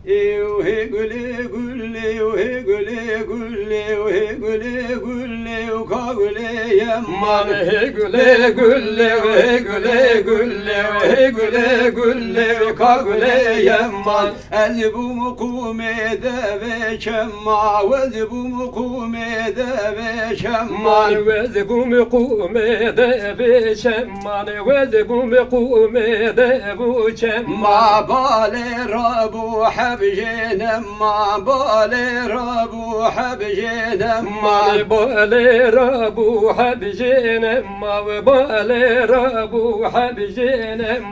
He güle gülle, he güle gülle, he güle gülle, kagüle yemman. He güle gülle, he güle gülle, he güle gülle, kagüle yemman. Ezbum kumede ve çemma, ezbum kumede ve çemman. Vezgum kumede ve çemman, vezgum kumede bu çemman. Ma bale rabu habjenem, ma bale rabu habjenem. Ma bale rabu habjenem, ma bale rabu habjenem.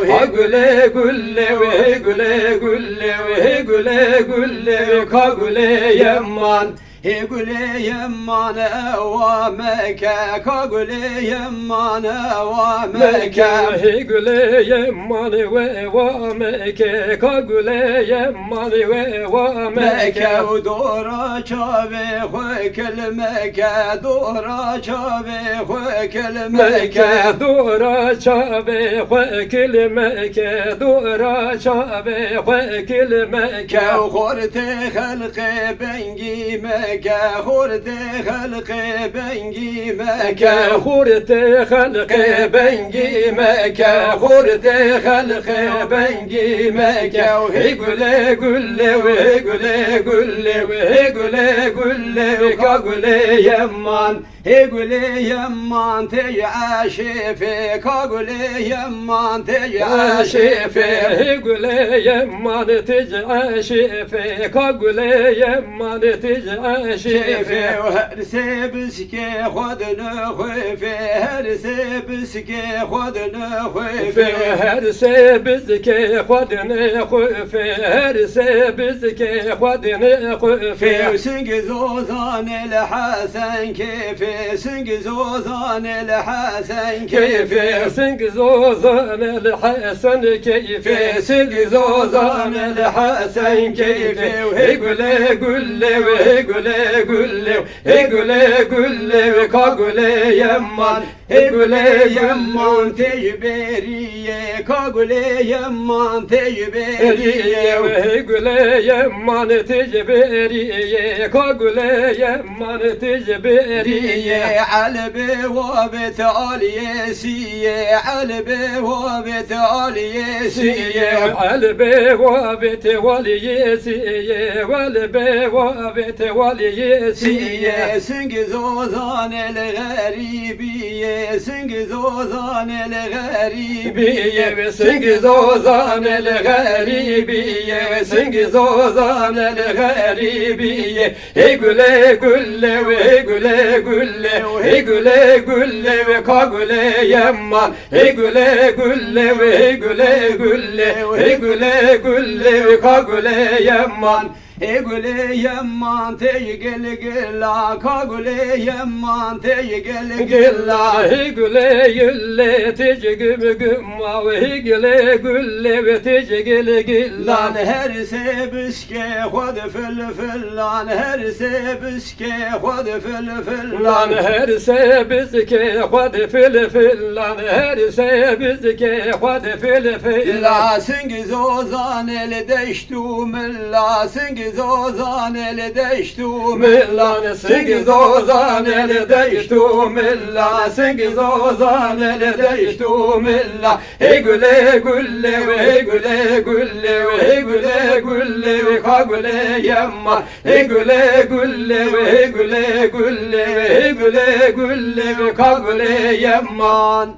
He güle gülle, he güle gülle, he güle gülle, kagüle yemman. He güle yemman eva Mekke, kagüle yemman eva Mekke. He güle yemman ve va Mekke, kagüle yemman ve va Mekke. Mekke dora çave hokel Mekke, dora çave hokel Mekke. Mekke dora çave hokel Mekke, dora çave hokel Mekke. Horte halqe bengi Mekke, horte halqe bengi Mekke. Hurte halqe bengi Mekke, hurte halqe bengi Mekke. He güle gülle, he güle gülle, he güle gülle, kagüle yemman. He güle yemman tecaşefe, kagüle yemman tecaşefe. He güle yemman tecaşefe, kagüle yemman tecaşefe. Her sebiske xodunu xufe, her sebiske xodunu xufe. Her sebizke xodine xufe, her sebizke xodine xufe. Süngiz ozan el Hasan kefe, süngiz ozan el Hasan kefe. Keyfe singiz ozan el Hasan keyfe, singiz ozan el Hasan keyfe. Hey güle gülle, hey güle gülle, hey güle gülle, kagüle yemman. Hey güle yemman tecberiye, kagüle yemman tecberiye. Hey güle yemman tecberiye, kagüle yemman tecberiye. Albe vabet aliyesiye, albe vabet aliyesiye. Albe vabet valiyesiye, albe vabet valiyesiye. Süngiz ozan el garibiye, süngiz ozan el garibiye. Biye singiz ozan el garibiye, singiz ozan el garibiye. Hey güle gülle, hey güle gülle, hey güle gülle ve kagüle yemman. Hey güle gülle, hey güle gülle, hey güle gülle ve kagüle yemman. He güle yemman gel gella, kagüle yemman gel Gilla hey güle gülle teci güm güm hey güle gülle ve teci gele gilla. Lan her sebiske xod fil fil, lan her sebiske xod fil fil. Lan her sebizke xod fil fil, lan her sebizke xod fil fil. La süngiz ozan el deştum, la süngiz ozan el deştum. Millan singiz ozan el değiştu milla, singiz ozan el değiştu milla. Hey güle gülle, hey güle gülle, hey güle gülle, kagüle yemma. Hey güle gülle, hey güle gülle, hey güle gülle, kagüle yemman.